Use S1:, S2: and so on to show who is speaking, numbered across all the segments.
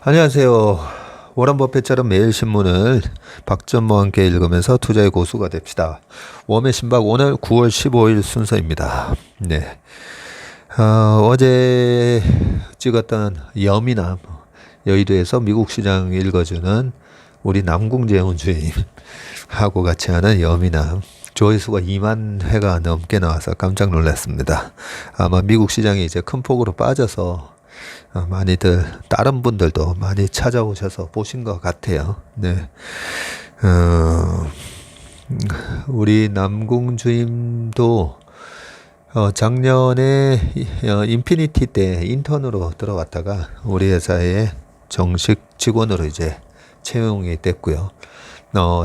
S1: 안녕하세요. 워런 버핏처럼 매일 신문을 박전모와 함께 읽으면서 투자의 고수가 됩시다. 웜의 신박 오늘 9월 15일 순서입니다. 네. 어제 찍었던 여미남 여의도에서 미국 시장 읽어주는 우리 남궁재훈 주임하고 같이 하는 여미남 조회수가 2만 회가 넘게 나와서 깜짝 놀랐습니다. 아마 미국 시장이 이제 큰 폭으로 빠져서 많이들 다른 분들도 많이 찾아오셔서 보신 것 같아요. 네. 우리 남궁 주임도 작년에 인피니티 때 인턴으로 들어갔다가 우리 회사에 정식 직원으로 이제 채용이 됐고요.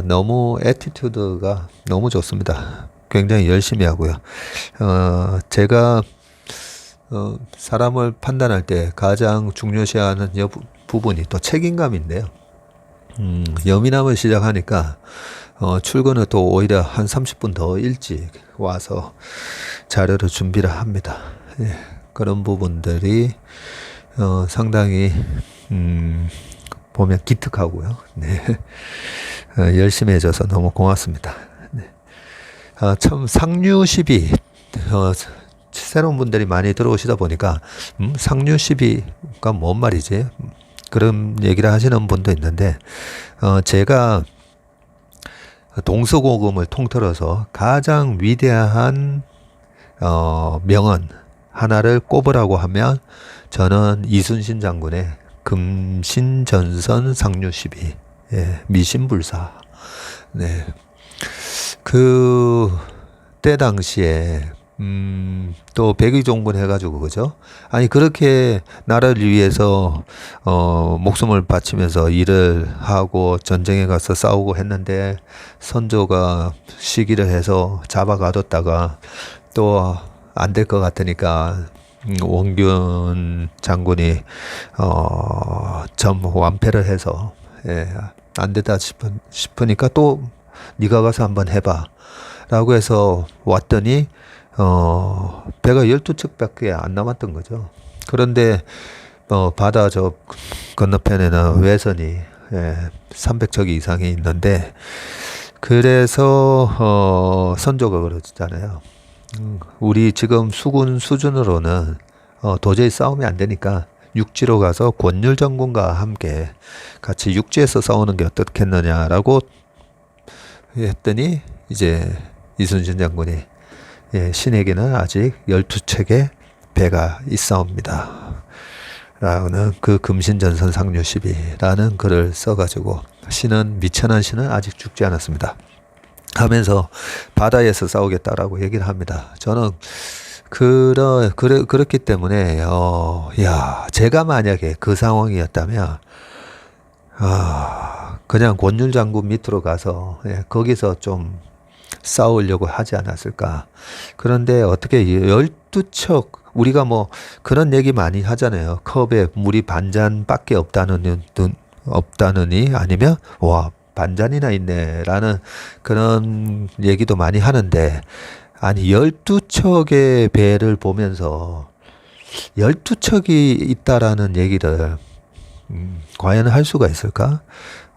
S1: 너무 애티튜드가 너무 좋습니다. 굉장히 열심히 하고요. 제가 사람을 판단할 때 가장 중요시하는 부분이 또 책임감인데요. 여미남을 시작하니까 출근을 또 오히려 한 30분 더 일찍 와서 자료를 준비를 합니다. 예, 그런 부분들이 상당히 보면 기특하고요. 네. 열심히 해줘서 너무 고맙습니다. 네. 참 상류 시비 새로운 분들이 많이 들어오시다 보니까 상류 시비가 뭔 말이지? 그런 얘기를 하시는 분도 있는데 제가 동서고금을 통틀어서 가장 위대한 명언 하나를 꼽으라고 하면 저는 이순신 장군의 금신전선 상류시비, 예, 미신불사. 네. 그때 당시에 또 백의종군 해가지고 그죠? 아니 그렇게 나라를 위해서 목숨을 바치면서 일을 하고 전쟁에 가서 싸우고 했는데 선조가 시기를 해서 잡아가뒀다가 또 안 될 것 같으니까 원균 장군이 완패를 해서 예, 안 되다 싶으니까 또 네가 가서 한번 해봐 라고 해서 왔더니 배가 12척밖에 안 남았던 거죠. 그런데 바다 저 건너편에는 외선이 300척 이상이 있는데 그래서 선조가 그러잖아요. 우리 지금 수군 수준으로는 도저히 싸움이 안 되니까 육지로 가서 권율 장군과 함께 같이 육지에서 싸우는 게 어떻겠느냐라고 했더니 이제 이순신 장군이 신에게는 아직 12척의 배가 있사옵니다 라는 그 금신전선 상류시비라는 글을 써가지고 신은 미천한 신은 아직 죽지 않았습니다 하면서 바다에서 싸우겠다라고 얘기를 합니다. 저는 그렇기 때문에 제가 만약에 그 상황이었다면 그냥 권율 장군 밑으로 가서 거기서 좀 싸우려고 하지 않았을까. 그런데 어떻게 12척 우리가 뭐 그런 얘기 많이 하잖아요. 컵에 물이 반잔밖에 없다느니 아니면 와 반잔이나 있네라는 그런 얘기도 많이 하는데 아니 12척의 배를 보면서 12척이 있다라는 얘기를 과연 할 수가 있을까?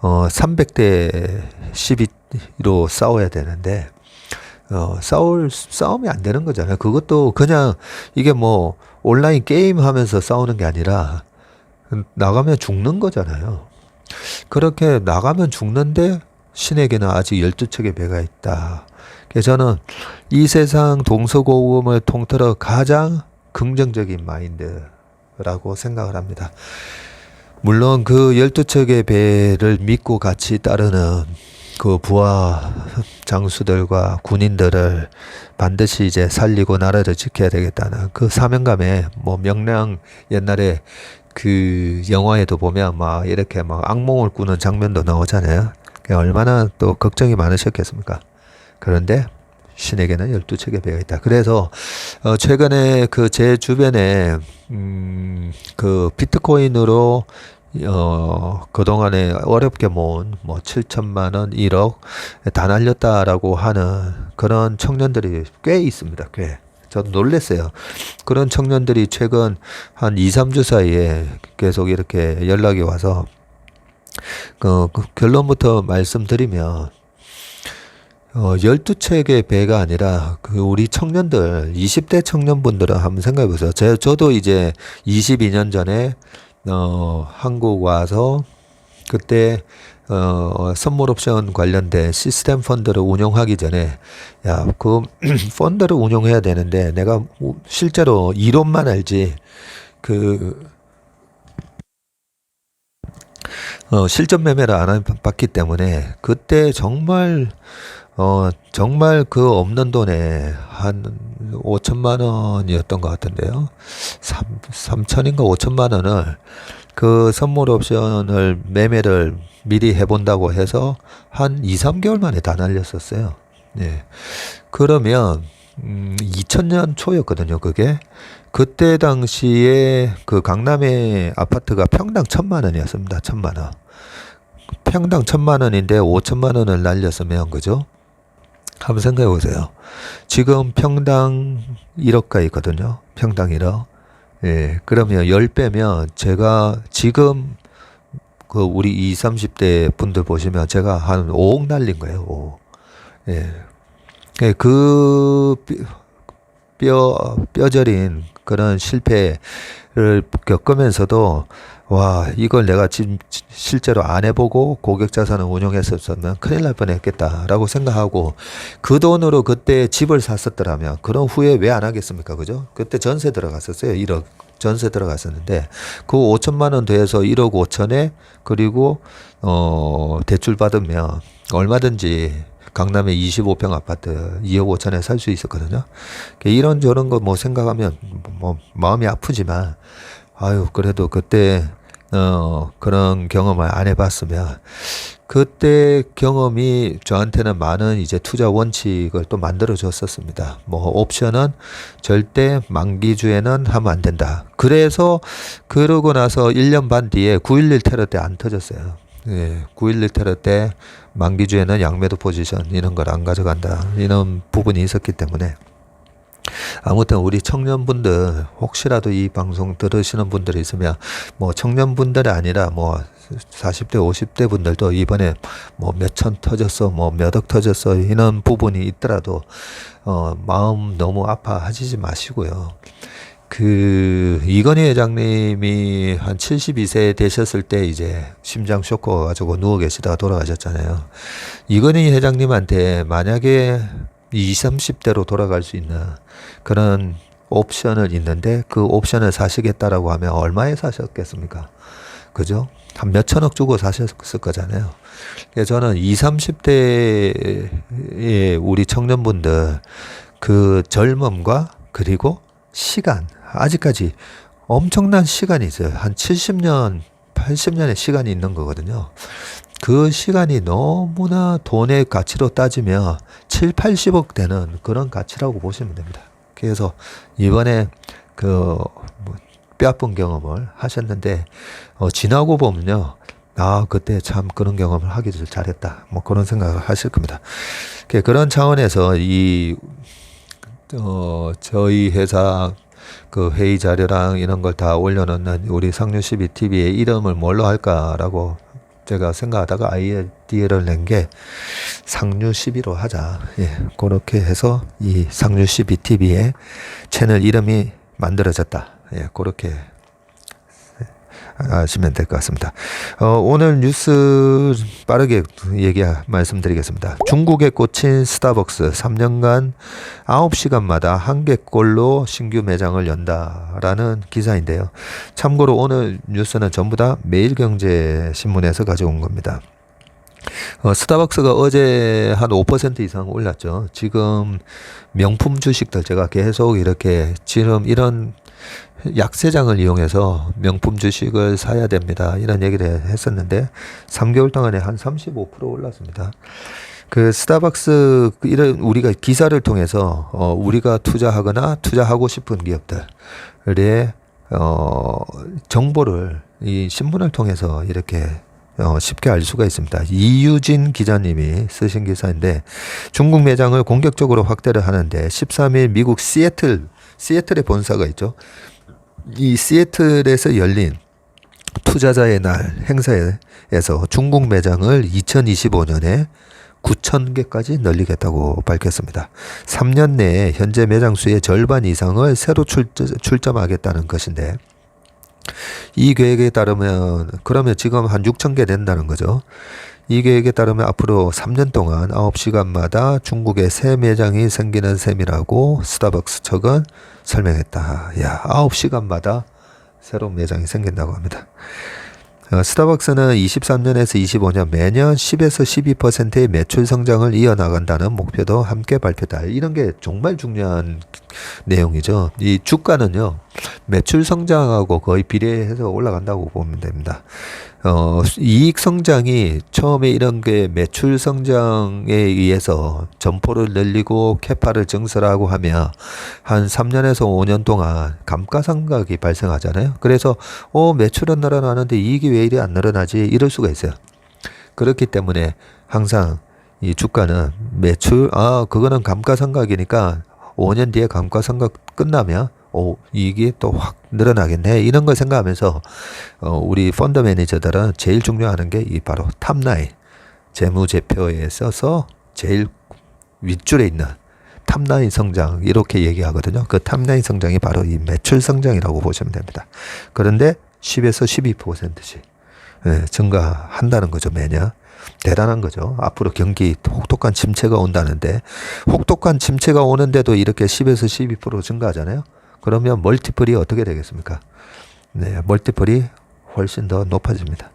S1: 300대 12로 싸워야 되는데 싸움이 안 되는 거잖아요. 그것도 그냥 이게 뭐 온라인 게임 하면서 싸우는 게 아니라 나가면 죽는 거잖아요. 그렇게 나가면 죽는데 신에게는 아직 12척의 배가 있다. 그래서 저는 이 세상 동서고금을 통틀어 가장 긍정적인 마인드라고 생각을 합니다. 물론 그 12척의 배를 믿고 같이 따르는 그 부하 장수들과 군인들을 반드시 이제 살리고 나라를 지켜야 되겠다는 그 사명감에 뭐 명량 옛날에 그 영화에도 보면 막 이렇게 막 악몽을 꾸는 장면도 나오잖아요. 얼마나 또 걱정이 많으셨겠습니까? 그런데 신에게는 12척의 배가 있다. 그래서 최근에 그 제 주변에 그 비트코인으로 그동안에 어렵게 모은 뭐 7천만 원, 1억 다 날렸다라고 하는 그런 청년들이 꽤 있습니다. 꽤. 저도 놀랐어요. 그런 청년들이 최근 한 2, 3주 사이에 계속 이렇게 연락이 와서 그 결론부터 말씀드리면 12책의 배가 아니라 그 우리 청년들 20대 청년분들은 한번 생각해 보세요. 저도 이제 22년 전에 한국 와서 그때 선물 옵션 관련된 시스템 펀드를 운용하기 전에 야, 그 펀드를 운용해야 되는데 내가 실제로 이론만 알지 그 실전 매매를 안 해봤기 때문에 그때 정말 그 없는 돈에 한 5천만 원이었던 것 같은데요. 3천인가 5천만 원을 그 선물 옵션을 매매를 미리 해본다고 해서 한 2, 3개월 만에 다 날렸었어요. 예. 그러면 2000년 초였거든요, 그게. 그때 당시에 그 강남의 아파트가 평당 1,000만 원이었습니다. 1,000만 원. 평당 1,000만 원인데 5천만 원을 날렸으면 그죠? 한번 생각해 보세요. 지금 평당 1억가 있거든요. 평당 1억. 예. 그러면 10배면 제가 지금 그 우리 20, 30대 분들 보시면 제가 한 5억 날린 거예요. 5억. 예. 예, 그 뼈저린 그런 실패를 겪으면서도 와, 이걸 내가 지금 실제로 안 해보고 고객 자산을 운용했었으면 큰일 날 뻔했겠다라고 생각하고 그 돈으로 그때 집을 샀었더라면 그런 후회 왜 안 하겠습니까? 그죠? 그때 전세 들어갔었어요. 1억 전세 들어갔었는데 그 5천만 원 더해서 1억 5천에 그리고 대출 받으면 얼마든지 강남에 25평 아파트 2억 5천에 살 수 있었거든요. 이런저런 거 뭐 생각하면 뭐 마음이 아프지만 아유 그래도 그때 그런 경험을 안 해봤으면 그때 경험이 저한테는 많은 이제 투자 원칙을 또 만들어 줬었습니다. 뭐 옵션은 절대 만기주에는 하면 안 된다. 그래서 그러고 나서 1년 반 뒤에 9.11 테러 때 안 터졌어요. 예, 9.11 테러 때 만기주에는 양매도 포지션 이런 걸 안 가져간다. 이런 부분이 있었기 때문에 아무튼 우리 청년분들 혹시라도 이 방송 들으시는 분들이 있으면 뭐 청년분들이 아니라 뭐 40대 50대 분들도 이번에 뭐 몇천 터졌어 뭐 몇억 터졌어 이런 부분이 있더라도 마음 너무 아파하시지 마시고요. 그 이건희 회장님이 한 72세 되셨을 때 이제 심장 쇼크 가지고 누워 계시다가 돌아가셨잖아요. 이건희 회장님한테 만약에 20, 30대로 돌아갈 수 있는 그런 옵션을 있는데 그 옵션을 사시겠다라고 하면 얼마에 사셨겠습니까? 그죠? 한 몇천억 주고 사셨을 거잖아요. 그래서 저는 20, 30대의 우리 청년분들 그 젊음과 그리고 시간 아직까지 엄청난 시간이 있어요. 한 70년, 80년의 시간이 있는 거거든요. 그 시간이 너무나 돈의 가치로 따지면 7, 80억 되는 그런 가치라고 보시면 됩니다. 그래서 이번에 뼈 아픈 경험을 하셨는데 지나고 보면요. 아, 그때 참 그런 경험을 하기를 잘했다. 뭐 그런 생각을 하실 겁니다. 그런 차원에서 저희 회사 그 회의 자료랑 이런 걸 다 올려놓는 우리 상류12 TV의 이름을 뭘로 할까라고 제가 생각하다가 아이디어를 낸 게 상류12로 하자. 예, 그렇게 해서 이 상류12 TV의 채널 이름이 만들어졌다. 예, 그렇게 아시면 될 것 같습니다. 오늘 뉴스 빠르게 말씀드리겠습니다. 중국에 꽂힌 스타벅스 3년간 9시간마다 1개꼴로 신규 매장을 연다라는 기사인데요. 참고로 오늘 뉴스는 전부 다 매일경제신문에서 가져온 겁니다. 스타벅스가 어제 한 5% 이상 올랐죠. 지금 명품 주식들 제가 계속 이렇게 지금 이런 약세장을 이용해서 명품 주식을 사야 됩니다. 이런 얘기를 했었는데 3개월 동안에 한 35% 올랐습니다. 그 스타벅스 이런 우리가 기사를 통해서 우리가 투자하거나 투자하고 싶은 기업들의 정보를 이 신문을 통해서 이렇게 쉽게 알 수가 있습니다. 이유진 기자님이 쓰신 기사인데 중국 매장을 공격적으로 확대를 하는데 13일 미국 시애틀에 본사가 있죠. 이 시애틀에서 열린 투자자의 날 행사에서 중국 매장을 2025년에 9,000개까지 늘리겠다고 밝혔습니다. 3년 내에 현재 매장 수의 절반 이상을 새로 출점하겠다는 것인데 이 계획에 따르면 그러면 지금 한 6,000개 된다는 거죠. 이 계획에 따르면 앞으로 3년 동안 9시간마다 중국에 새 매장이 생기는 셈이라고 스타벅스 측은 설명했다. 야, 9시간마다 새로운 매장이 생긴다고 합니다. 스타벅스는 23년에서 25년 매년 10에서 12%의 매출 성장을 이어나간다는 목표도 함께 발표다. 이런 게 정말 중요한 내용이죠. 이 주가는요, 매출 성장하고 거의 비례해서 올라간다고 보면 됩니다. 이익 성장이 처음에 이런 게 매출 성장에 의해서 점포를 늘리고 캐파를 증설하고 하면 한 3년에서 5년 동안 감가상각이 발생하잖아요. 그래서 매출은 늘어나는데 이익이 왜 이리 안 늘어나지? 이럴 수가 있어요. 그렇기 때문에 항상 이 주가는 매출, 그거는 감가상각이니까 5년 뒤에 감가상각 끝나면 이익이 또 확 늘어나겠네. 이런 걸 생각하면서 우리 펀드 매니저들은 제일 중요하는 게 이 바로 탑라인 재무제표에 있어서 제일 윗줄에 있는 탑라인 성장 이렇게 얘기하거든요. 그 탑라인 성장이 바로 이 매출 성장이라고 보시면 됩니다. 그런데 10에서 12%씩 증가한다는 거죠. 매년. 대단한 거죠. 앞으로 경기 혹독한 침체가 온다는데 혹독한 침체가 오는데도 이렇게 10에서 12% 증가하잖아요. 그러면 멀티플이 어떻게 되겠습니까? 네, 멀티플이 훨씬 더 높아집니다.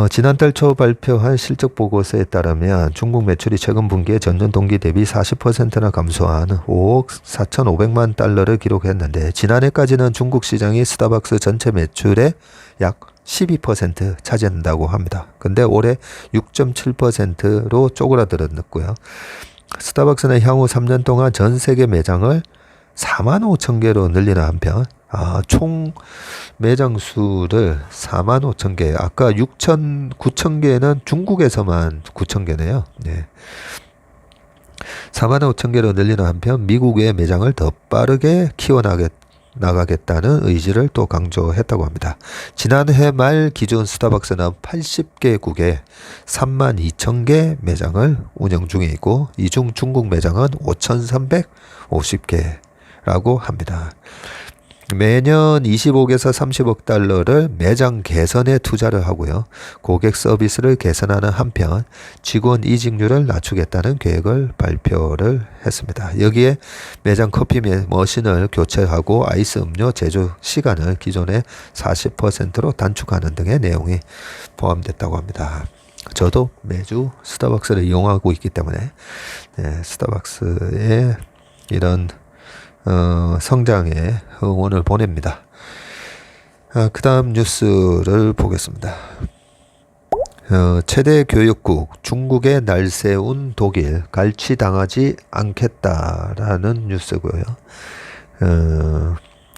S1: 지난달 초 발표한 실적 보고서에 따르면 중국 매출이 최근 분기에 전년 동기 대비 40%나 감소한 5억 4,500만 달러를 기록했는데 지난해까지는 중국 시장이 스타벅스 전체 매출의 약 12% 차지한다고 합니다. 근데 올해 6.7%로 쪼그라들었고요. 스타벅스는 향후 3년 동안 전 세계 매장을 4만 5천 개로 늘리는 한편 총 매장 수를 4만 5천 개, 아까 9천 개는 중국에서만 9천 개네요. 네. 4만 5천 개로 늘리는 한편 미국의 매장을 더 빠르게 키워나가겠다는 의지를 또 강조했다고 합니다. 지난해 말 기준 스타벅스는 80개국에 3만 2천 개 매장을 운영 중에 있고 이 중 중국 매장은 5,350개라고 합니다. 매년 25억에서 30억 달러를 매장 개선에 투자를 하고요. 고객 서비스를 개선하는 한편 직원 이직률을 낮추겠다는 계획을 발표를 했습니다. 여기에 매장 커피 머신을 교체하고 아이스 음료 제조 시간을 기존의 40%로 단축하는 등의 내용이 포함됐다고 합니다. 저도 매주 스타벅스를 이용하고 있기 때문에 스타벅스의 이런 성장에 응원을 보냅니다. 그 다음 뉴스를 보겠습니다. 최대 교역국 중국에 날세운 독일 갈취당하지 않겠다라는 뉴스고요.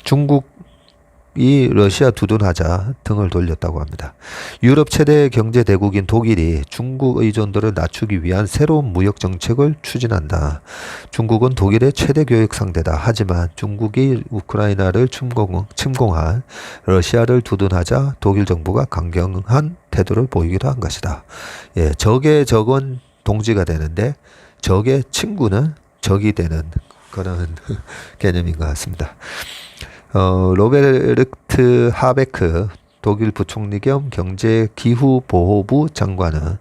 S1: 중국이 러시아 두둔하자 등을 돌렸다고 합니다. 유럽 최대 경제 대국인 독일이 중국 의존도를 낮추기 위한 새로운 무역 정책을 추진한다. 중국은 독일의 최대 교역 상대다. 하지만 중국이 우크라이나를 침공한 러시아를 두둔하자 독일 정부가 강경한 태도를 보이기도 한 것이다. 적의 적은 동지가 되는데 적의 친구는 적이 되는 그런 개념인 것 같습니다. 로베르트 하베크 독일 부총리 겸 경제기후보호부 장관은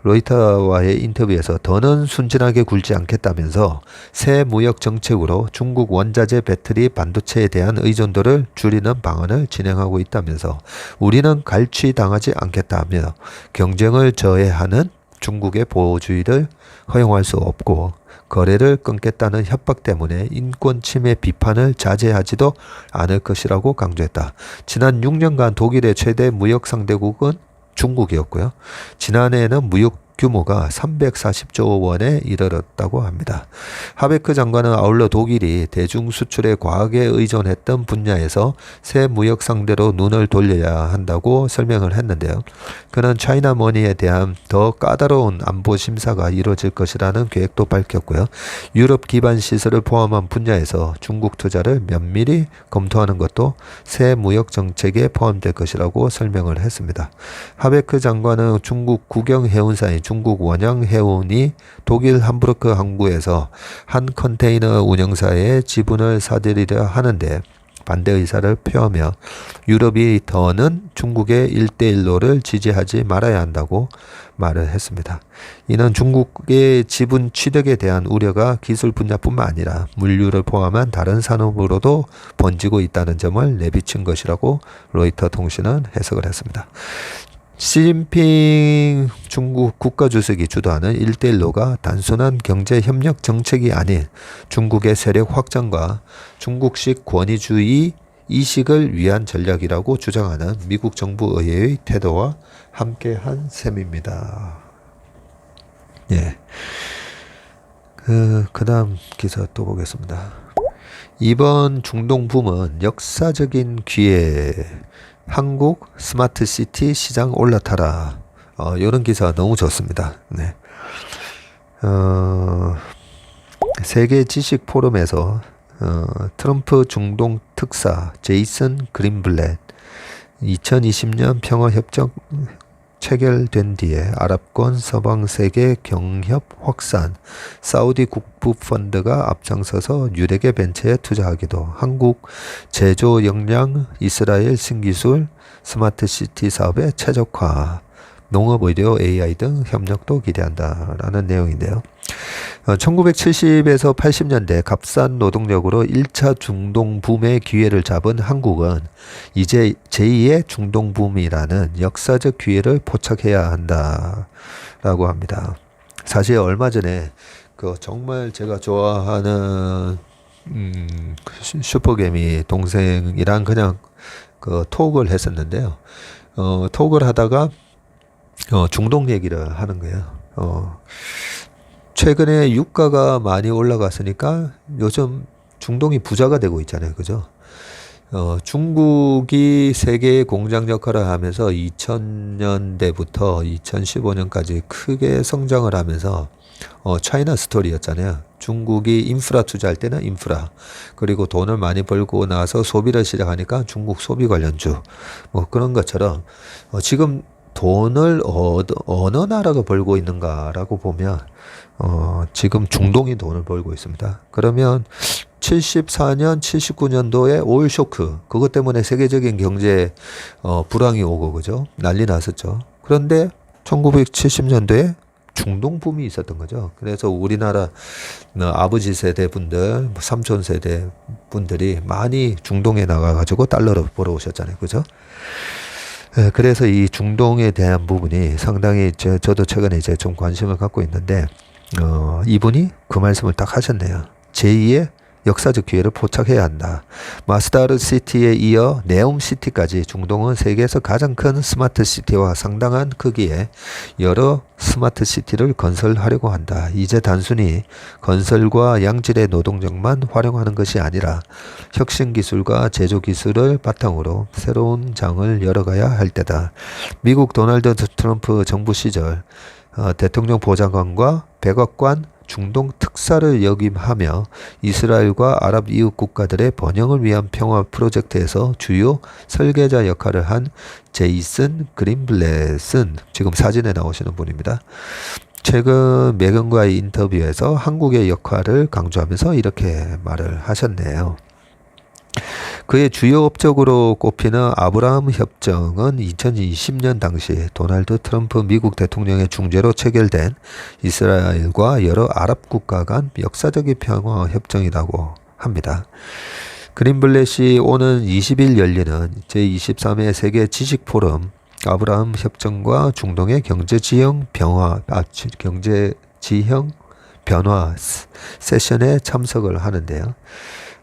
S1: 로이터와의 인터뷰에서 더는 순진하게 굴지 않겠다면서 새 무역 정책으로 중국 원자재 배터리 반도체에 대한 의존도를 줄이는 방안을 진행하고 있다면서 우리는 갈취당하지 않겠다며 경쟁을 저해하는 중국의 보호주의를 허용할 수 없고 거래를 끊겠다는 협박 때문에 인권 침해 비판을 자제하지도 않을 것이라고 강조했다. 지난 6년간 독일의 최대 무역 상대국은 중국이었고요. 지난해에는 무역 규모가 340조 원에 이르렀다고 합니다. 하베크 장관은 아울러 독일이 대중 수출에 과하게 의존했던 분야에서 새 무역 상대로 눈을 돌려야 한다고 설명을 했는데요. 그는 차이나 머니에 대한 더 까다로운 안보 심사가 이루어질 것이라는 계획도 밝혔고요. 유럽 기반 시설을 포함한 분야에서 중국 투자를 면밀히 검토하는 것도 새 무역 정책에 포함될 것이라고 설명을 했습니다. 하베크 장관은 중국 국영 해운사인 중국 원양 해운이 독일 함부르크 항구에서 한 컨테이너 운영사의 지분을 사들이려 하는데 반대 의사를 표하며 유럽이 더는 중국의 1대1로를 지지하지 말아야 한다고 말을 했습니다. 이는 중국의 지분 취득에 대한 우려가 기술 분야뿐만 아니라 물류를 포함한 다른 산업으로도 번지고 있다는 점을 내비친 것이라고 로이터 통신은 해석을 했습니다. 시진핑 중국 국가주석이 주도하는 1대1로가 단순한 경제협력 정책이 아닌 중국의 세력 확장과 중국식 권위주의 이식을 위한 전략이라고 주장하는 미국 정부 의회의 태도와 함께한 셈입니다. 예. 그 다음 기사 또 보겠습니다. 이번 중동 붐은 역사적인 기회. 한국 스마트시티 시장 올라타라. 이런 기사 너무 좋습니다. 네. 세계 지식 포럼에서 트럼프 중동 특사 제이슨 그린블렛 2020년 평화협정 체결된 뒤에 아랍권 서방 세계 경협 확산, 사우디 국부펀드가 앞장서서 유력의 벤처에 투자하기도, 한국 제조 역량, 이스라엘 신기술, 스마트시티 사업의 최적화, 농업, 의료, AI 등 협력도 기대한다라는 내용인데요. 1970에서 80년대 값싼 노동력으로 1차 중동 붐의 기회를 잡은 한국은 이제 제2의 중동 붐이라는 역사적 기회를 포착해야 한다라고 합니다. 사실 얼마 전에 정말 제가 좋아하는 슈퍼개미 동생이랑 그냥 톡을 했었는데요. 톡을 하다가 중동 얘기를 하는 거예요. 최근에 유가가 많이 올라갔으니까 요즘 중동이 부자가 되고 있잖아요. 그죠? 중국이 세계의 공장 역할을 하면서 2000년대부터 2015년까지 크게 성장을 하면서 차이나 스토리였잖아요. 중국이 인프라 투자할 때는 인프라, 그리고 돈을 많이 벌고 나서 소비를 시작하니까 중국 소비 관련주, 뭐 그런 것처럼 지금 돈을 어느 나라가 벌고 있는가라고 보면 지금 중동이 돈을 벌고 있습니다. 그러면 74년, 79년도에 오일 쇼크, 그것 때문에 세계적인 경제 불황이 오고 그죠? 난리 났었죠. 그런데 1970년도에 중동 붐이 있었던 거죠. 그래서 우리나라 아버지 세대 분들, 삼촌 세대 분들이 많이 중동에 나가가지고 달러를 벌어오셨잖아요. 그죠? 그래서 이 중동에 대한 부분이 상당히 저도 최근에 이제 좀 관심을 갖고 있는데, 이분이 그 말씀을 딱 하셨네요. 제2의 역사적 기회를 포착해야 한다. 마스다르 시티에 이어 네옴시티까지 중동은 세계에서 가장 큰 스마트 시티와 상당한 크기의 여러 스마트 시티를 건설하려고 한다. 이제 단순히 건설과 양질의 노동력만 활용하는 것이 아니라 혁신 기술과 제조 기술을 바탕으로 새로운 장을 열어가야 할 때다. 미국 도널드 트럼프 정부 시절 대통령 보좌관과 백악관 중동 특사를 역임하며 이스라엘과 아랍 이웃 국가들의 번영을 위한 평화 프로젝트에서 주요 설계자 역할을 한 제이슨 그린블렛은 지금 사진에 나오시는 분입니다. 최근 매건과의 인터뷰에서 한국의 역할을 강조하면서 이렇게 말을 하셨네요. 그의 주요 업적으로 꼽히는 아브라함 협정은 2020년 당시 도널드 트럼프 미국 대통령의 중재로 체결된 이스라엘과 여러 아랍 국가 간 역사적인 평화 협정이라고 합니다. 그린블렛이 오는 20일 열리는 제23회 세계 지식 포럼 아브라함 협정과 중동의 경제지형 변화 세션에 참석을 하는데요.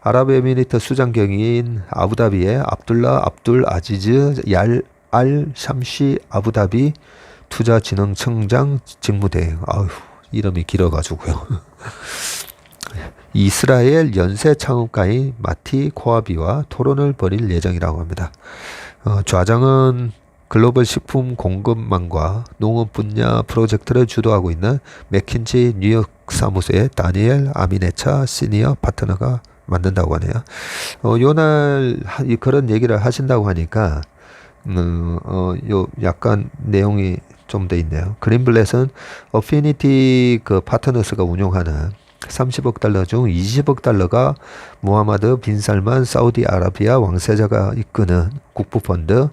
S1: 아랍에미리트 수장경위인 아부다비의 압둘라 압둘 아지즈 얄 알 샴시 아부다비 투자진흥청장 직무대행. 아유, 이름이 길어가지고요. 이스라엘 연쇄 창업가인 마티 코아비와 토론을 벌일 예정이라고 합니다. 좌장은 글로벌 식품 공급망과 농업 분야 프로젝트를 주도하고 있는 맥킨지 뉴욕 사무소의 다니엘 아미네차 시니어 파트너가 만든다고 하네요. 요날 그런 얘기를 하신다고 하니까 요 약간 내용이 좀 더 있네요. 그린블렛은 어피니티 그 파트너스가 운용하는 30억 달러 중 20억 달러가 무하마드 빈 살만 사우디아라비아 왕세자가 이끄는 국부펀드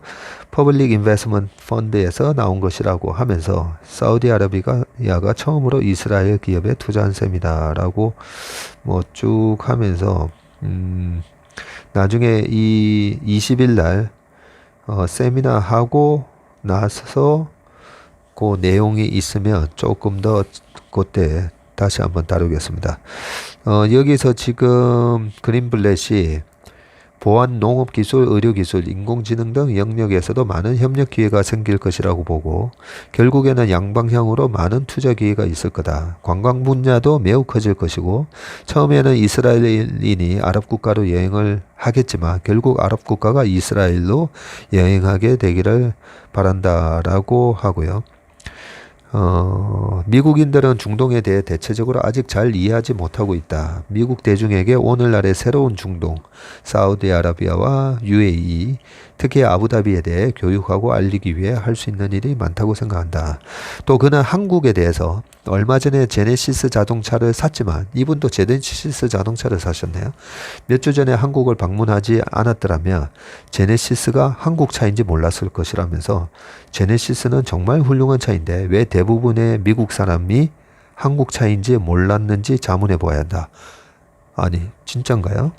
S1: 퍼블릭 인베스트먼트 펀드에서 나온 것이라고 하면서 사우디아라비아가 처음으로 이스라엘 기업에 투자한 셈이다라고 뭐 쭉 하면서 나중에 이 20일 날 세미나 하고 나서 그 내용이 있으면 조금 더 그때 다시 한번 다루겠습니다. 여기서 지금 그린블렛이 보안, 농업기술, 의료기술, 인공지능 등 영역에서도 많은 협력 기회가 생길 것이라고 보고 결국에는 양방향으로 많은 투자 기회가 있을 거다. 관광 분야도 매우 커질 것이고 처음에는 이스라엘인이 아랍 국가로 여행을 하겠지만 결국 아랍 국가가 이스라엘로 여행하게 되기를 바란다라고 하고요. 미국인들은 중동에 대해 대체적으로 아직 잘 이해하지 못하고 있다. 미국 대중에게 오늘날의 새로운 중동, 사우디아라비아와 UAE, 특히 아부다비에 대해 교육하고 알리기 위해 할 수 있는 일이 많다고 생각한다. 또 그는 한국에 대해서 얼마 전에 제네시스 자동차를 샀지만 이분도 제네시스 자동차를 사셨네요. 몇 주 전에 한국을 방문하지 않았더라면 제네시스가 한국 차인지 몰랐을 것이라면서 제네시스는 정말 훌륭한 차인데 왜 대부분의 미국 사람이 한국 차인지 몰랐는지 자문해 보아야 한다. 아니, 진짠가요?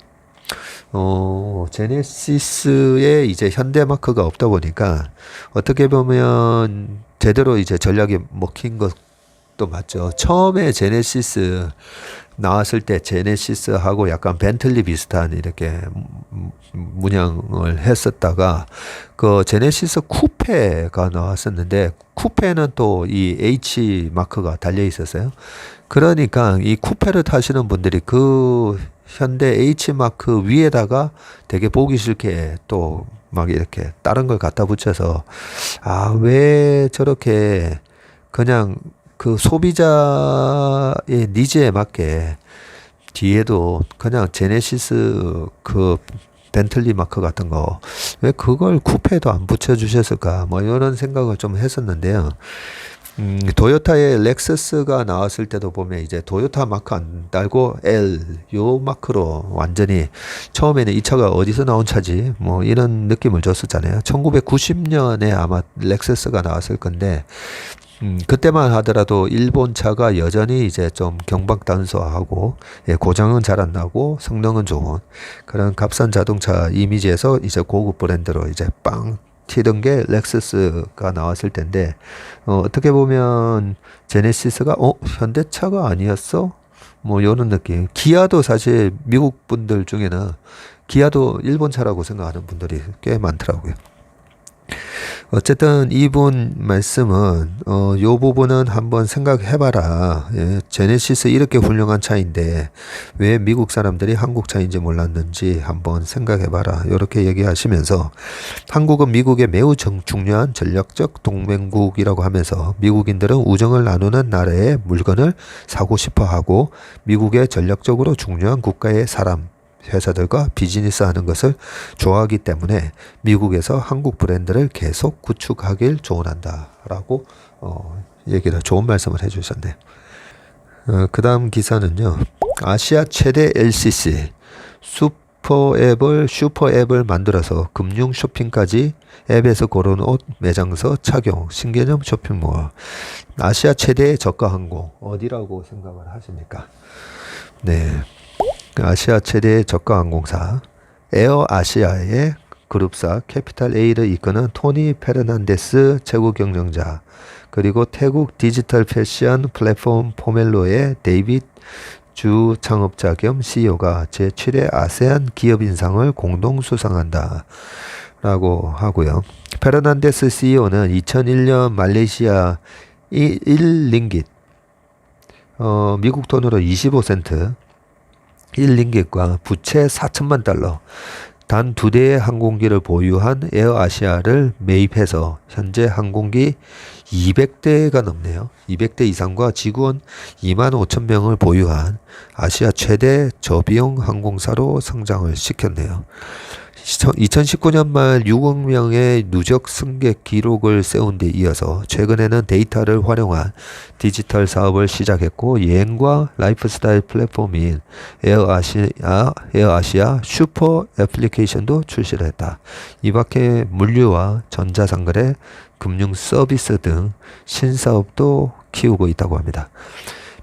S1: 제네시스에 이제 현대마크가 없다 보니까 어떻게 보면 제대로 이제 전략이 먹힌 것도 맞죠. 처음에 제네시스 나왔을 때 제네시스하고 약간 벤틀리 비슷한 이렇게 문양을 했었다가 그 제네시스 쿠페가 나왔었는데 쿠페는 또 이 H 마크가 달려 있었어요. 그러니까 이 쿠페를 타시는 분들이 그 현대 H마크 위에다가 되게 보기 싫게 또 막 이렇게 다른 걸 갖다 붙여서 왜 저렇게 그냥 그 소비자의 니즈에 맞게 뒤에도 그냥 제네시스 그 벤틀리 마크 같은 거 왜 그걸 쿠페에도 안 붙여주셨을까 뭐 이런 생각을 좀 했었는데요. 도요타의 렉서스가 나왔을 때도 보면 이제 도요타 마크 안 달고 L 요 마크로 완전히 처음에는 이 차가 어디서 나온 차지 뭐 이런 느낌을 줬었잖아요. 1990년에 아마 렉서스가 나왔을 건데 그때만 하더라도 일본 차가 여전히 이제 좀 경박단소하고 고장은 잘 안 나고 성능은 좋은 그런 값싼 자동차 이미지에서 이제 고급 브랜드로 이제 빵 튀던 게 렉서스가 나왔을 텐데 어떻게 보면 제네시스가 현대차가 아니었어? 뭐 이런 느낌. 기아도 사실 미국 분들 중에는 기아도 일본 차라고 생각하는 분들이 꽤 많더라고요. 어쨌든 이분 말씀은 요 부분은 한번 생각해봐라. 예, 제네시스 이렇게 훌륭한 차인데 왜 미국 사람들이 한국 차인지 몰랐는지 한번 생각해봐라. 이렇게 얘기하시면서 한국은 미국의 매우 중요한 전략적 동맹국이라고 하면서 미국인들은 우정을 나누는 나라의 물건을 사고 싶어하고 미국의 전략적으로 중요한 국가의 사람 회사들과 비즈니스 하는 것을 좋아하기 때문에 미국에서 한국 브랜드를 계속 구축하길 조언한다 라고 얘기를 좋은 말씀을 해주셨네요. 그 다음 기사는요. 아시아 최대 LCC 슈퍼앱을 만들어서 금융 쇼핑까지 앱에서 고른 옷 매장서 착용 신개념 쇼핑몰. 아시아 최대의 저가 항공 어디라고 생각을 하십니까? 네. 아시아 최대의 저가 항공사 에어아시아의 그룹사 캐피탈 A를 이끄는 토니 페르난데스 최고 경영자 그리고 태국 디지털 패션 플랫폼 포멜로의 데이빗 주 창업자 겸 CEO가 제7회 아세안 기업인상을 공동 수상한다. 라고 하고요. 페르난데스 CEO는 2001년 말레이시아 1링깃, 미국 돈으로 25센트 1링깃과 부채 4천만 달러, 단 2대의 항공기를 보유한 에어아시아를 매입해서 현재 항공기 200대가 넘네요. 200대 이상과 직원 2만 5천 명을 보유한 아시아 최대 저비용 항공사로 성장을 시켰네요. 2019년 말 6억 명의 누적 승객 기록을 세운 데 이어서 최근에는 데이터를 활용한 디지털 사업을 시작했고, 여행과 라이프스타일 플랫폼인 에어아시아 슈퍼 애플리케이션도 출시를 했다. 이 밖에 물류와 전자상거래, 금융 서비스 등 신사업도 키우고 있다고 합니다.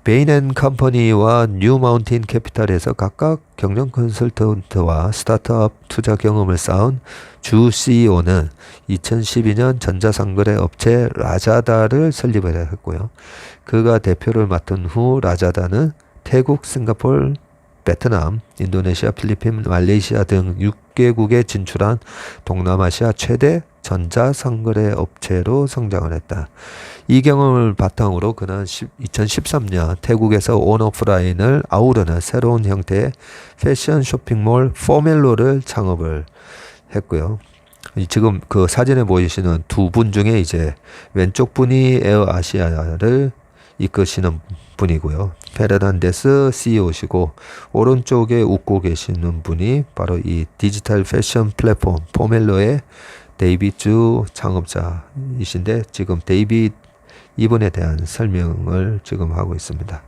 S1: 베인앤컴퍼니와 뉴마운틴 캐피탈에서 각각 경영 컨설턴트와 스타트업 투자 경험을 쌓은 주 CEO는 2012년 전자상거래 업체 라자다를 설립을 했고요. 그가 대표를 맡은 후 라자다는 태국, 싱가포르, 베트남, 인도네시아, 필리핀, 말레이시아 등 6개국에 진출한 동남아시아 최대 전자상거래 업체로 성장을 했다. 이 경험을 바탕으로 그는 2013년 태국에서 온오프라인을 아우르는 새로운 형태의 패션 쇼핑몰 포멜로를 창업을 했고요. 지금 그 사진에 보이시는 두 분 중에 이제 왼쪽 분이 에어아시아를 이끄시는 분이고요. 페르난데스 CEO시고, 오른쪽에 웃고 계시는 분이 바로 이 디지털 패션 플랫폼 포멜로의 데이비드 창업자이신데, 지금 데이비드 이분에 대한 설명을 지금 하고 있습니다.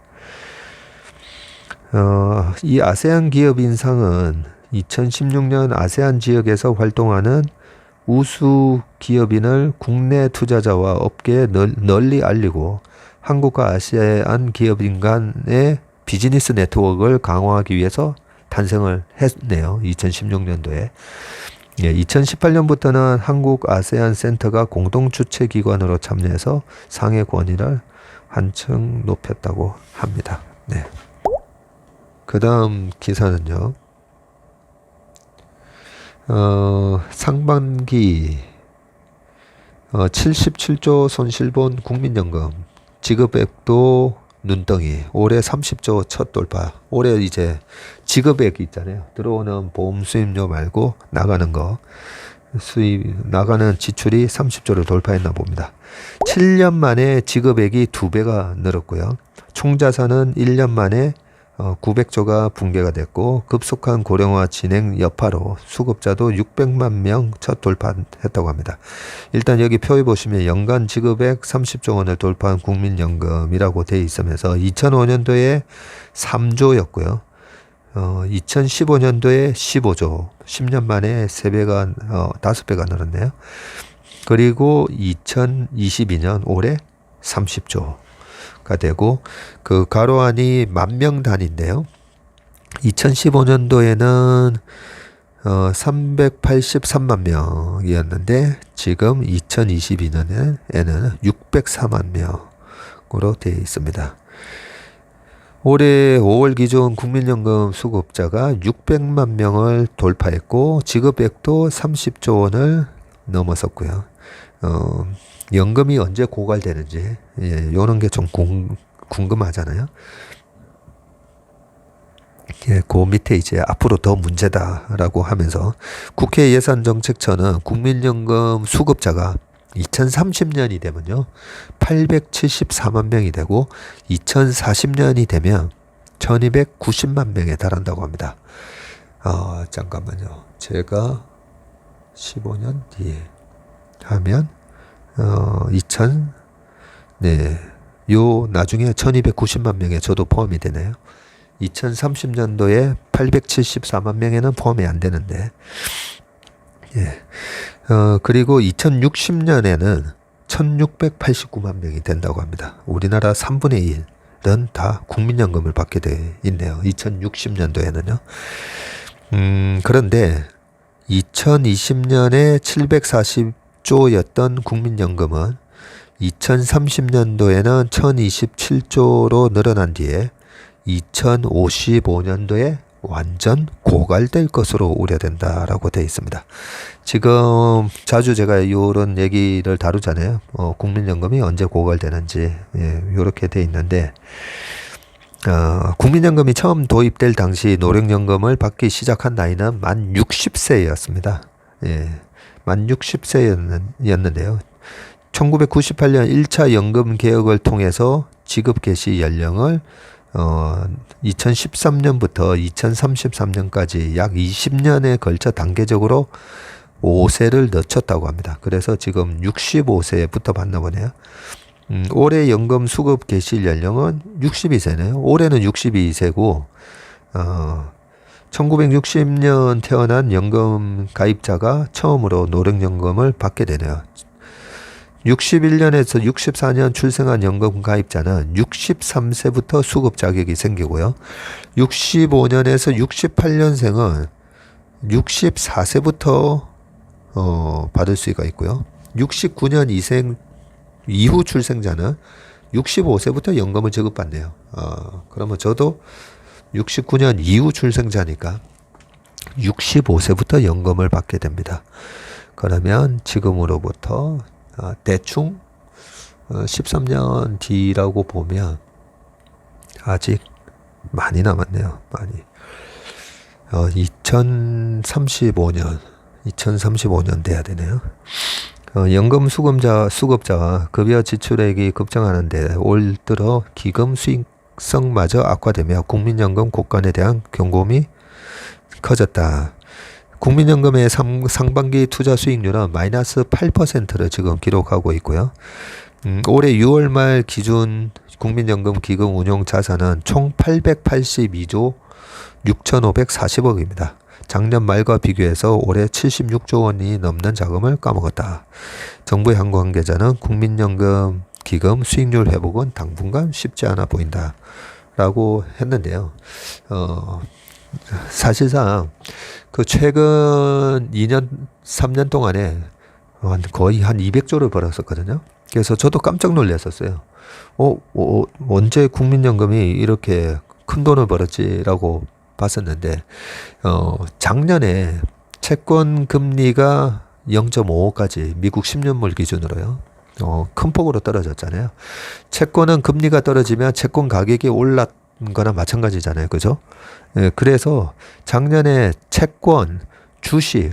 S1: 이 아세안 기업 인상은 2016년 아세안 지역에서 활동하는 우수 기업인을 국내 투자자와 업계에 널리 알리고 한국과 아세안 기업인 간의 비즈니스 네트워크를 강화하기 위해서 탄생을 했네요. 2016년도에. 2018년부터는 한국 아세안 센터가 공동 주최 기관으로 참여해서 상해 권위를 한층 높였다고 합니다. 네. 그 다음 기사는요. 상반기 77조 손실본 국민연금 지급액도 눈덩이, 올해 30조 첫 돌파. 올해 이제 지급액이 있잖아요. 들어오는 보험 수입료 말고 나가는 거, 나가는 지출이 30조를 돌파했나 봅니다. 7년 만에 지급액이 2배가 늘었고요. 총자산은 1년 만에 900조가 붕괴가 됐고, 급속한 고령화 진행 여파로 수급자도 600만 명 첫 돌파했다고 합니다. 일단 여기 표에 보시면 연간 지급액 30조 원을 돌파한 국민연금이라고 되어 있으면서 2005년도에 3조였고요. 2015년도에 15조, 10년 만에 3배가, 5배가 늘었네요. 그리고 2022년 올해 30조가 되고, 그 가로안이 10,000명 단위인데요. 2015년도에는 383만 명이었는데 지금 2022년에는 604만 명으로 되어 있습니다. 올해 5월 기준 국민연금 수급자가 600만 명을 돌파했고, 지급액도 30조 원을 넘어섰고요. 연금이 언제 고갈되는지, 요런 게 좀 궁금하잖아요. 그 밑에 이제 앞으로 더 문제다라고 하면서, 국회 예산정책처는 국민연금 수급자가 2030년이 되면요 874만 명이 되고, 2040년이 되면 1290만 명에 달한다고 합니다. 잠깐만요. 제가 15년 뒤에 하면 나중에 1290만 명에 저도 포함이 되네요. 2030년도에 874만 명에는 포함이 안 되는데, 그리고 2060년에는 1689만 명이 된다고 합니다. 우리나라 3분의 1은 다 국민연금을 받게 돼 있네요. 2060년도에는요. 그런데 2020년에 740조였던 국민연금은 2030년도에는 1027조로 늘어난 뒤에 2055년도에 완전 고갈될 것으로 우려된다라고 되어 있습니다. 지금 자주 제가 이런 얘기를 다루잖아요. 국민연금이 언제 고갈되는지 이렇게 되어 있는데 국민연금이 처음 도입될 당시 노령연금을 받기 시작한 나이는 만 60세였습니다. 만 60세였는데요. 1998년 1차 연금 개혁을 통해서 지급 개시 연령을 2013년부터 2033년까지 약 20년에 걸쳐 단계적으로 5세를 늦췄다고 합니다. 그래서 지금 65세부터 받나 보네요. 올해 연금 수급 개시 연령은 62세네요. 올해는 62세고 1960년 태어난 연금 가입자가 처음으로 노령연금을 받게 되네요. 61년에서 64년 출생한 연금 가입자는 63세부터 수급 자격이 생기고요. 65년에서 68년생은 64세부터 받을 수가 있고요. 69년 이후 출생자는 65세부터 연금을 지급받네요. 그러면 저도 69년 이후 출생자니까 65세부터 연금을 받게 됩니다. 그러면 지금으로부터 대충 13년 뒤라고 보면 아직 많이 남았네요. 많이. 2035년 돼야 되네요. 연금 수급자와 급여 지출액이 급증하는데 올 들어 기금 수익성마저 악화되며 국민연금 고건에 대한 경고음이 커졌다. 국민연금의 상반기 투자 수익률은 마이너스 8%를 지금 기록하고 있고요. 올해 6월 말 기준 국민연금 기금 운용 자산은 총 882조 6,540억입니다. 작년 말과 비교해서 올해 76조 원이 넘는 자금을 까먹었다. 정부 향후 관계자는 국민연금 기금 수익률 회복은 당분간 쉽지 않아 보인다. 라고 했는데요. 사실상 그 최근 2년, 3년 동안에 거의 한 200조를 벌었었거든요. 그래서 저도 깜짝 놀랐었어요. 언제 국민연금이 이렇게 큰 돈을 벌었지라고 봤었는데, 작년에 채권 금리가 0.55까지 미국 10년물 기준으로요. 큰 폭으로 떨어졌잖아요. 채권은 금리가 떨어지면 채권 가격이 올랐 거나 마찬가지잖아요. 그죠? 그래서 작년에 채권, 주식,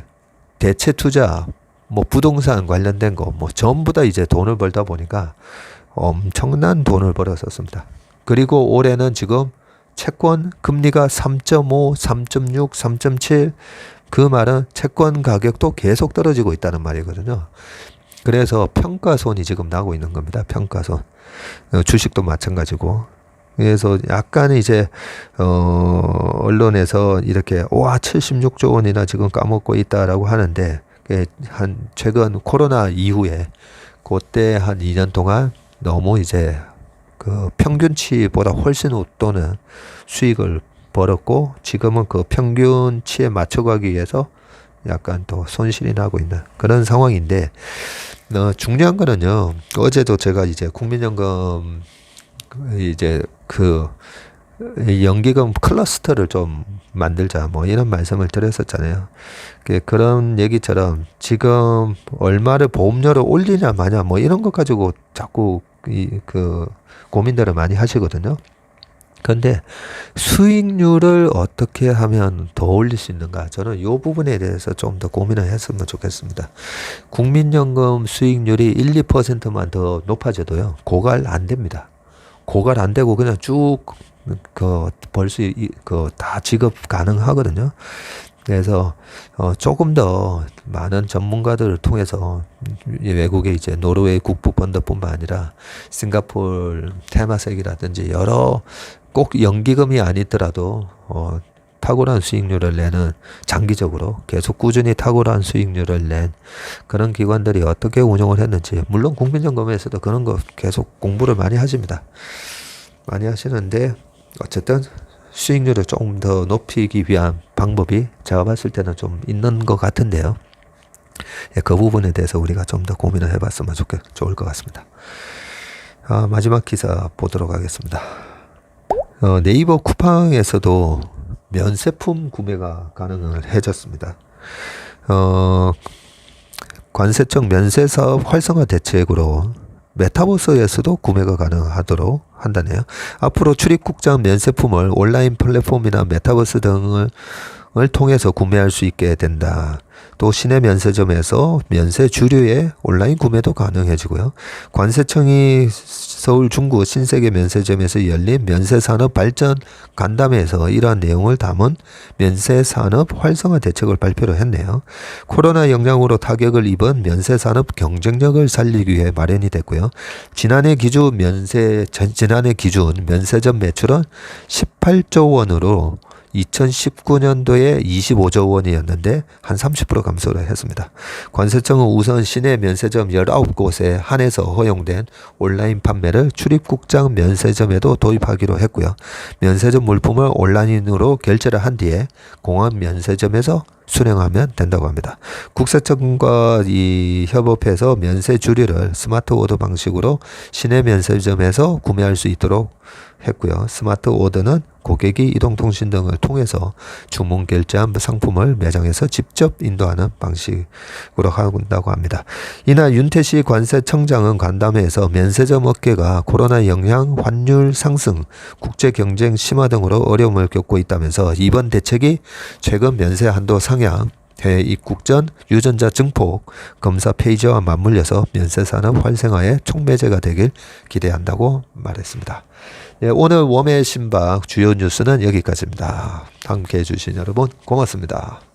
S1: 대체 투자, 뭐 부동산 관련된 거, 뭐 전부 다 이제 돈을 벌다 보니까 엄청난 돈을 벌었었습니다. 그리고 올해는 지금 채권 금리가 3.5, 3.6, 3.7, 그 말은 채권 가격도 계속 떨어지고 있다는 말이거든요. 그래서 평가손이 지금 나고 있는 겁니다. 평가손. 주식도 마찬가지고. 그래서 약간 이제 언론에서 이렇게 76조 원이나 지금 까먹고 있다라고 하는데, 한 최근 코로나 이후에 그때 한 2년 동안 너무 이제 그 평균치보다 훨씬 웃도는 수익을 벌었고, 지금은 그 평균치에 맞춰가기 위해서 약간 또 손실이 나고 있는 그런 상황인데, 중요한 거는요, 어제도 제가 이제 국민연금 이제 그 연기금 클러스터를 좀 만들자 뭐 이런 말씀을 드렸었잖아요. 그런 얘기처럼 지금 얼마를 보험료를 올리냐 마냐 뭐 이런 것 가지고 자꾸 그 고민들을 많이 하시거든요. 근데 수익률을 어떻게 하면 더 올릴 수 있는가? 저는 이 부분에 대해서 좀 더 고민을 했으면 좋겠습니다. 국민연금 수익률이 1, 2%만 더 높아져도요, 고갈 안 됩니다. 고갈 안 되고 그냥 쭉 다 지급 가능하거든요. 그래서 조금 더 많은 전문가들을 통해서 외국의 이제 노르웨이 국부펀드뿐만 아니라 싱가포르 테마색이라든지 여러 꼭 연기금이 아니더라도 탁월한 수익률을 내는, 장기적으로 계속 꾸준히 탁월한 수익률을 낸 그런 기관들이 어떻게 운영을 했는지, 물론 국민연금에서도 그런 거 계속 공부를 많이 하십니다. 많이 하시는데 어쨌든 수익률을 조금 더 높이기 위한 방법이 제가 봤을 때는 좀 있는 것 같은데요. 그 부분에 대해서 우리가 좀 더 고민을 해봤으면 좋을 것 같습니다. 마지막 기사 보도록 하겠습니다. 네이버 쿠팡에서도 면세품 구매가 가능해졌습니다. 관세청 면세사업 활성화 대책으로 메타버스에서도 구매가 가능하도록 한다네요. 앞으로 출입국장 면세품을 온라인 플랫폼이나 메타버스 등을 통해서 구매할 수 있게 된다. 또 시내 면세점에서 면세 주류의 온라인 구매도 가능해지고요. 관세청이 서울 중구 신세계 면세점에서 열린 면세산업 발전 간담회에서 이러한 내용을 담은 면세산업 활성화 대책을 발표를 했네요. 코로나 영향으로 타격을 입은 면세산업 경쟁력을 살리기 위해 마련이 됐고요. 지난해 기준 면세점 매출은 18조 원으로 2019년도에 25조 원이었는데 한 30% 감소를 했습니다. 관세청은 우선 시내 면세점 19곳에 한해서 허용된 온라인 판매를 출입국장 면세점에도 도입하기로 했고요. 면세점 물품을 온라인으로 결제를 한 뒤에 공항 면세점에서 수령하면 된다고 합니다. 국세청과 이 협업해서 면세 주류를 스마트 오더 방식으로 시내 면세점에서 구매할 수 있도록 했고요. 스마트 오더는 고객이 이동통신 등을 통해서 주문 결제한 상품을 매장에서 직접 인도하는 방식으로 한다고 합니다. 이날 윤태식 관세청장은 간담회에서 면세점 업계가 코로나 영향, 환율 상승, 국제 경쟁 심화 등으로 어려움을 겪고 있다면서 이번 대책이 최근 면세 한도 상향, 해외 입국 전 유전자 증폭 검사 페이지와 맞물려서 면세산업 활성화에 촉매제가 되길 기대한다고 말했습니다. 네, 오늘 웜의 신박 주요 뉴스는 여기까지입니다. 함께해 주신 여러분 고맙습니다.